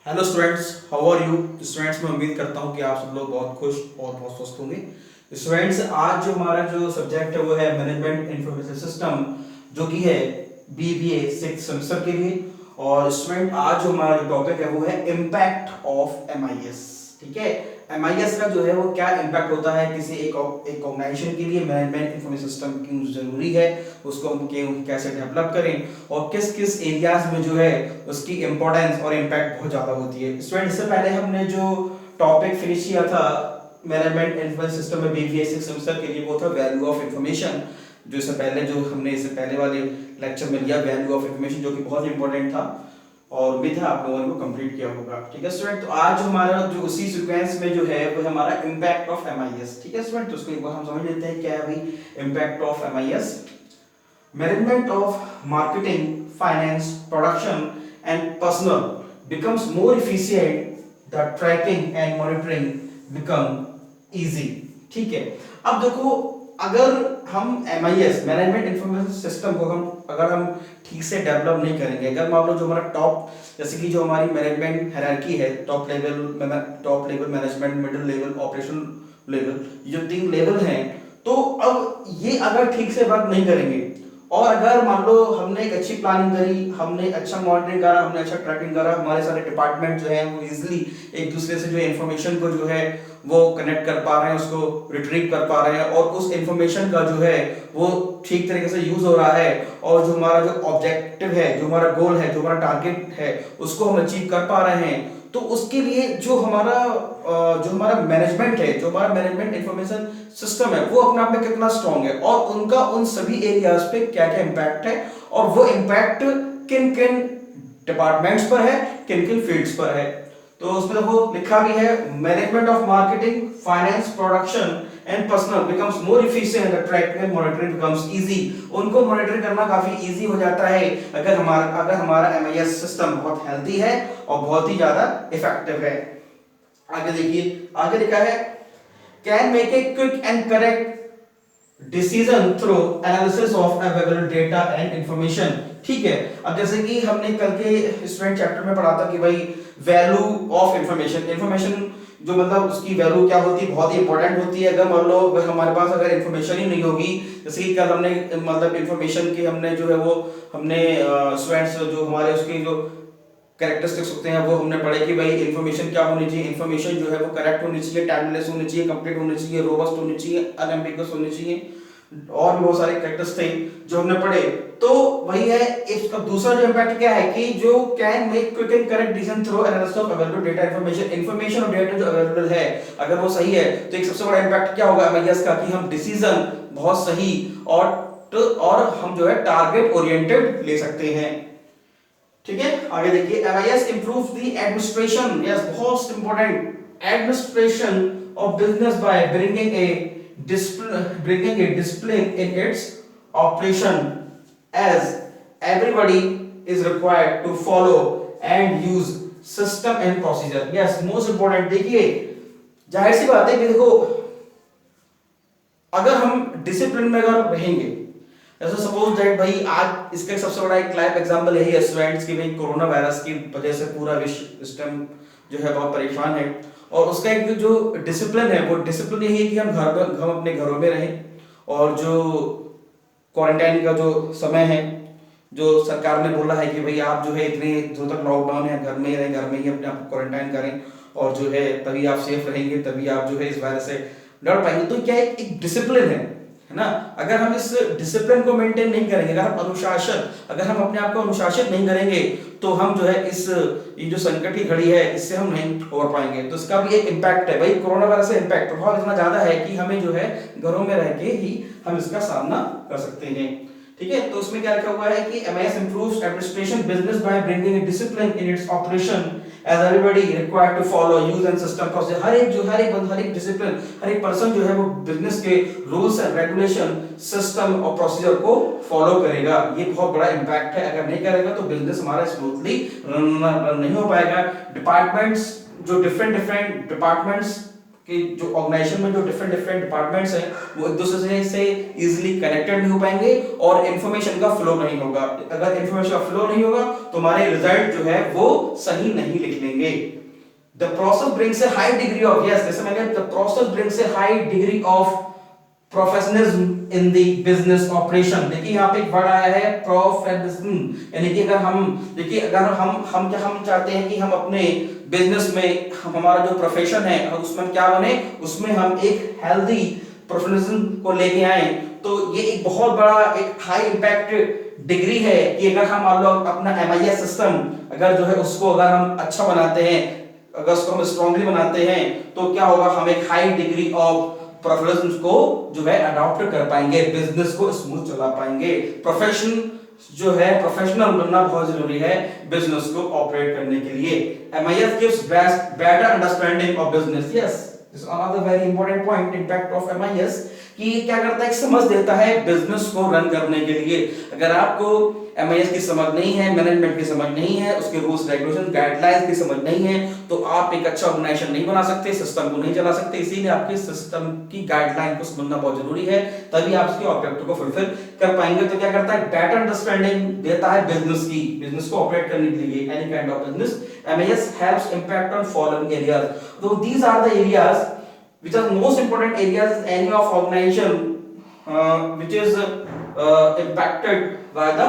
Hello students, how are you students. मैं उम्मीद करता हूँ कि आप सब लोग बहुत खुश और बहुत स्वस्थ होंगे। स्टूडेंट्स, आज जो हमारा जो सब्जेक्ट है वो है मैनेजमेंट इंफॉर्मेशन सिस्टम, जो कि है बीबीए 6 सेमेस्टर के लिए। और स्टूडेंट, आज जो हमारा जो टॉपिक है वो है इम्पैक्ट ऑफ एमआईएस। ठीक है, एमआईएस का जो है वो क्या इम्पैक्ट होता है किसी एक ऑर्गेनाइजेशन के लिए, मैनेजमेंट इंफॉर्मेशन सिस्टम क्यों जरूरी है, उसको हम कैसे डेवलप करें और किस किस एरियाज में जो है उसकी इंपॉर्टेंस और इम्पैक्ट बहुत ज्यादा होती है। स्टूडेंट, इससे पहले हमने जो टॉपिक फिनिश किया था मैनेजमेंट इंफॉर्मेशन सिस्टम में बीबीए 6 सेमेस्टर के लिए, वो था वैल्यू ऑफ इंफॉर्मेशन। जो इससे पहले जो हमने इससे पहले वाले लेक्चर में लिया वैल्यू ऑफ इंफॉर्मेशन, जो कि बहुत इंपॉर्टेंट था और उम्मीद है आप लोगों ने वो कंप्लीट किया होगा। ठीक है स्टूडेंट, तो आज हमारा जो उसी सीक्वेंस में जो है वो है हमारा इम्पैक्ट ऑफ एमआईएस। ठीक है स्टूडेंट, तो उसको एक बार हम समझ लेते हैं क्या है भाई impact of MIS. Management of marketing, finance, production, and personnel becomes more efficient. The tracking and monitoring become easy. ठीक है, अब देखो, अगर हम MIS मैनेजमेंट इंफॉर्मेशन सिस्टम को अगर हम ठीक से डेवलप नहीं करेंगे, अगर मान लो जो हमारा टॉप, जैसे कि जो हमारी मैनेजमेंट हायरार्की है, top level management, middle level, operation level, ये जो 3 लेवल हैं, तो अब ये अगर ठीक से वर्क नहीं करेंगे और अगर मान लो हमने एक अच्छी प्लानिंग करी, हमने अच्छा मॉनिटरिंग करा, हमने अच्छा ट्रैकिंग करा, हमारे सारे डिपार्टमेंट जो है वो इजीली एक दूसरे से जो इंफॉर्मेशन को जो है वो कनेक्ट कर पा रहे हैं, उसको रिट्रीव कर पा रहे हैं और उस इंफॉर्मेशन का जो है वो ठीक तरीके से यूज हो रहा है और जो हमारा जो ऑब्जेक्टिव है, जो हमारा गोल है, जो हमारा टारगेट है, उसको हम अचीव कर पा रहे हैं, तो उसके लिए जो हमारा मैनेजमेंट है, जो हमारा मैनेजमेंट इंफॉर्मेशन सिस्टम है, वो अपने आप में कितना स्ट्रांग है और उनका उन सभी एरियाज पे क्या क्या इंपैक्ट है और वो इंपैक्ट किन किन डिपार्टमेंट्स पर है, किन किन फील्ड्स पर है। तो उसमें देखो लिखा भी है, management of marketing, finance, production and personal becomes more efficient, the tracking and monitoring becomes easy. उनको मॉनिटर करना काफी इजी हो जाता है अगर हमारा एमआईएस सिस्टम बहुत हेल्दी है और बहुत ही ज्यादा इफेक्टिव है। आगे देखिए, आगे लिखा है, can make a quick and correct decision through analysis of available data and information. ठीक है, अब जैसे कि हमने कल के स्टूडेंट चैप्टर में पढ़ा था कि भाई वैल्यू ऑफ इंफॉर्मेशन, इंफॉर्मेशन जो मतलब उसकी वैल्यू क्या होती है, बहुत ही इंपॉर्टेंट होती है। अगर मान लो हमारे पास अगर इंफॉर्मेशन ही नहीं होगी, जैसे कि कल हमने मतलब इंफॉर्मेशन की हमने जो है वो हमने स्टूडेंट्स जो हमारे उसकी जो कैरेक्टरिस्टिक्स होते हैं वो हमने पढ़े कि भाई इंफॉर्मेशन क्या होनी चाहिए, इंफॉर्मेशन जो है वो करेक्ट होनी चाहिए, टाइमलेस होनी चाहिए, कंप्लीट होनी चाहिए, रोबस्ट होनी चाहिए, अनएम्बिगुअस होनी चाहिए, और भी बहुत सारे कैरेक्टर्स थे जो हमने पढ़े। तो वही है, इसका दूसरा जो इंपैक्ट क्या है कि जो can make quick and correct decision through analysis of available data information और डेटा जो अवेलेबल है, अगर वो सही है तो एक सबसे बड़ा इंपैक्ट क्या होगा एमआईएस का कि हम डिसीजन बहुत सही और हम जो है टारगेट ओरिएंटेड ले सकते हैं। ठीक है, आगे देखिए, MIS improves the administration, yes बहुत important, administration of business by bringing a discipline in its operation, as everybody is required to follow and use system and procedure. Yes, most important। देखिए, जाहिर सी बात है कि देखो, अगर हम डिसिप्लिन में अगर रहेंगे, जैसे सपोज दैट भाई आज इसका सबसे बड़ा एक लाइव एग्जांपल यही है स्टूडेंट्स की, भाई कोरोना वायरस की वजह से पूरा विश्व इस टाइम जो है बहुत परेशान है और उसका एक जो डिसिप्लिन है वो डिसिप्लिन यही है कि हम अपने घरों में रहें और जो क्वारंटाइन का जो समय है, जो सरकार ने बोला है कि भाई आप जो है इतने दिनों तक लॉकडाउन है, घर में ही रहें, घर में ही अपने आप क्वारंटाइन करें और जो है तभी आप सेफ रहेंगे, तभी आप जो है इस वायरस से लड़ पाएंगे। तो क्या एक डिसिप्लिन है ना। अगर हम इस डिसिप्लिन को मेंटेन नहीं करेंगे, अगर हम अपने आप को अनुशासित नहीं करेंगे, तो हम जो है ये जो संकट की घड़ी है इससे हम नहीं उबर पाएंगे। तो इसका भी एक इम्पैक्ट है भाई, कोरोना वायरस से इम्पैक्ट प्रभाव इतना ज्यादा है कि हमें जो है घरों में रह के ही हम इसका सामना कर सकते हैं। ठीक है, तो उसमें क्या लिखा हुआ है कि MIS improves administration business by bringing discipline in its operation, as everybody required to follow use and system process. हर एक डिसिप्लिन, हर एक पर्सन जो है वो बिजनेस के रूल्स एंड रेगुलेशन, सिस्टम और प्रोसीजर को फॉलो करेगा। ये बहुत बड़ा इंपैक्ट है, अगर नहीं करेगा तो बिजनेस हमारा स्मूथली रन नहीं हो पाएगा। डिपार्टमेंट्स जो डिफरेंट डिपार्टमेंट्स कि जो ऑर्गेनाइजेशन में जो डिफरेंट डिफरेंट डिपार्टमेंट्स हैं वो एक दूसरे से इजीली कनेक्टेड नहीं हो पाएंगे और इंफॉर्मेशन का फ्लो नहीं होगा। अगर इंफॉर्मेशन का फ्लो नहीं होगा तो हमारे रिजल्ट जो है वो सही नहीं लिख लेंगे। The process brings a high degree of, yes, जैसे मैंने, the process brings a high degree of professionalism in the business operation. देखिए यहाँ पे एक वर्ड आया है प्रोफेशनलिज्म, यानी कि अगर हम देखिए अगर हम चाहते हैं कि हम अपने बिजनेस में हमारा जो प्रोफेशन है उसमें क्या बने, उसमें हम एक हेल्दी प्रोफेशनलिज्म को लेके आए, तो ये एक बहुत बड़ा एक हाई इंपैक्ट डिग्री है कि अगर हम मान लो अपना MIS सिस्टम अगर जो है उसको अगर हम अच्छा बनाते हैं, अगर उसको हम स्ट्रांगली बनाते हैं, तो क्या होगा, हम एक हाई डिग्री ऑफ प्रोफेशनलिज्म को जो है अडॉप्ट कर पाएंगे, बिजनेस को स्मूथ चला पाएंगे। प्रोफेशन जो है प्रोफेशनल बनना बहुत जरूरी है बिजनेस को ऑपरेट करने के लिए। MIS gives better understanding of business, yes, this is another very important point, impact of MIS, कि क्या करता है, समझ देता है बिजनेस को रन करने के लिए। अगर आपको MIS की समझ नहीं है, मैनेजमेंट की समझ नहीं है, उसके रूल्स रेगुलेशन गाइडलाइंस की समझ नहीं है, तो आप एक अच्छा ऑर्गेनाइजेशन नहीं बना सकते, सिस्टम को नहीं चला सकते। इसीलिए आपके सिस्टम की गाइडलाइन को समझना बहुत जरूरी है, तभी आप इसके ऑब्जेक्टिव को फुलफिल कर पाएंगे। तो क्या करता है, बेटर अंडरस्टैंडिंग देता है बिजनेस को ऑपरेट करने के लिए, any kind of business. MIS helps impact on following areas, so these are the areas which are most important areas in any of organization which is impacted by the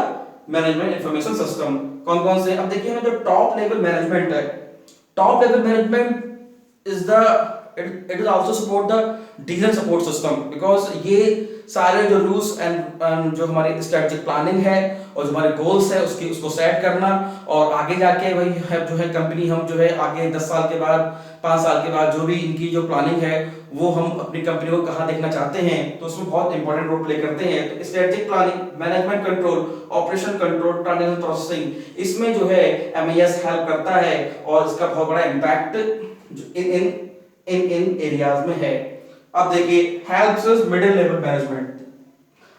management information system. कौन कौन से, अब देखिए जो top level management है, top level management is the it is also support the decision support system, because ये सारे जो रूल्स एंड जो हमारी स्ट्रेटेजिक प्लानिंग है और जो हमारे गोल्स है उसको सेट करना, और आगे जाके वही है जो है कंपनी हम जो है आगे 10 साल के बाद 5 साल के बाद जो भी इनकी जो प्लानिंग है वो हम अपनी कंपनी को कहाँ देखना चाहते हैं, तो उसमें बहुत इंपॉर्टेंट रोल प्ले करते हैं। तो strategic planning, management control, operation control, transaction processing, इसमें जो है MIS हेल्प करता है और इसका बहुत बड़ा इम्पैक्ट इन एरियाज में है। अब देखिए helps us middle level management.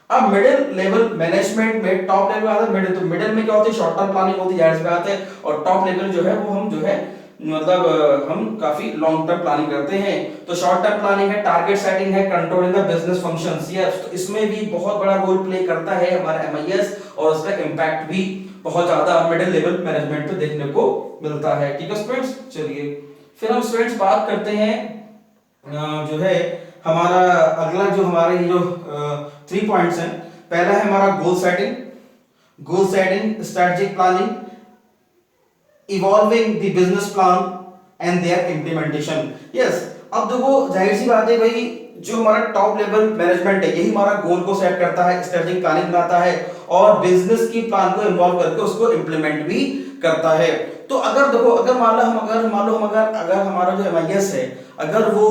अब मिडिल लेवल मैनेजमेंट में टॉप लेवल आता है मिडिल, तो मिडिल में क्या होती है, शॉर्ट टर्म प्लानिंग होती है, जाहिर सी बात है, और टॉप लेवल जो है वो हम जो है मतलब हम काफी लॉन्ग टर्म प्लानिंग करते हैं। तो शॉर्ट टर्म प्लानिंग है, टारगेट सेटिंग है, controlling the business functions, yes, तो इसमें भी बहुत बड़ा रोल प्ले करता है हमारा MIS, और उसका इंपैक्ट भी बहुत ज्यादा मिडिल लेवल मैनेजमेंट पे देखने को मिलता है। ठीक है स्टूडेंट्स, चलिए फिर हम स्टूडेंट्स बात करते हैं जो है हमारा अगला जो हमारे जो 3 पॉइंट्स हैं। पहला है हमारा goal setting, strategic planning, evolving the business plan and their implementation. Yes, अब देखो जाहिर सी बात है भाई, जो हमारा टॉप लेवल मैनेजमेंट है यही हमारा गोल को सेट करता है, स्ट्रेटेजिक प्लानिंग बनाता है और बिजनेस की प्लान को इन्वॉल्व करके उसको इम्प्लीमेंट भी करता है। तो अगर देखो अगर मान लो हम अगर हमारा जो MIS है अगर वो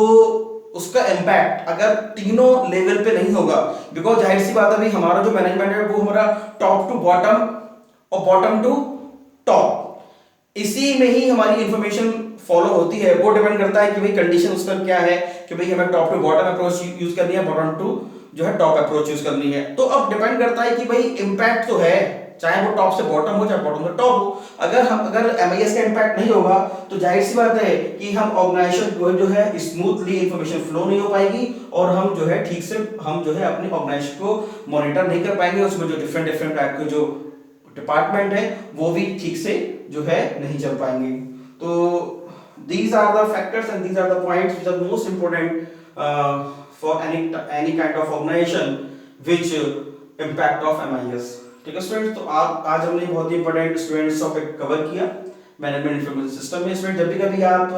उसका इंपैक्ट अगर तीनों लेवल पे नहीं होगा, बिकॉज जाहिर सी बात है भाई हमारा जो मैनेजमेंट है वो हमारा टॉप टू बॉटम और बॉटम टू टॉप, इसी में ही हमारी इंफॉर्मेशन फॉलो होती है। वो डिपेंड करता है कि भाई कंडीशन उसका क्या है कि भाई हमें top to bottom approach use करनी है, बॉटम टू जो है टॉप अप्रोच यूज करनी है। तो अब डिपेंड करता है कि भाई इंपैक्ट तो है, चाहे वो टॉप से बॉटम हो चाहे बॉटम से टॉप हो। अगर MIS का इंपैक्ट नहीं होगा तो जाहिर सी बात है कि हम ऑर्गेनाइजेशन को जो है स्मूथली इंफॉर्मेशन फ्लो नहीं हो पाएगी और हम जो है ठीक से हम जो है अपने ऑर्गेनाइजेशन को मॉनिटर नहीं कर पाएंगे, उसमें जो डिफरेंट टाइप के जो डिपार्टमेंट है वो भी ठीक से जो है नहीं चल पाएंगे। तो these are the factors and these are the points which are most important for any kind of organization which impact of MIS। ठीक है स्टूडेंट्स, तो आज हमने बहुत ही इंपॉर्टेंट स्टूडेंट्स टॉपिक कवर किया मैनेजमेंट इंफॉर्मेशन सिस्टम में। स्टूडेंट जब भी कभी आप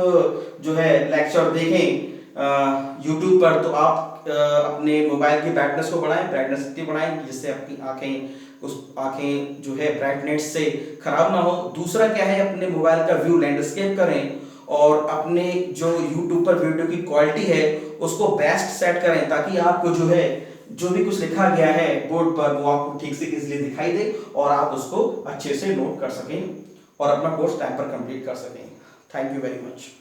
जो है लेक्चर देखें YouTube पर तो आप अपने मोबाइल की ब्राइटनेस को बढ़ाएं, ब्राइटनेस इतनी बढ़ाएं जिससे आपकी आंखें जो है ब्राइटनेस से खराब ना हो। दूसरा क्या है, अपने मोबाइल का व्यू लैंडस्केप करें और अपने जो YouTube पर वीडियो की क्वालिटी है उसको बेस्ट सेट करें ताकि आपको जो है जो भी कुछ लिखा गया है बोर्ड पर वो आपको ठीक से इजीली दिखाई दे और आप उसको अच्छे से नोट कर सकें और अपना कोर्स टाइम पर कंप्लीट कर सकें। Thank you very much.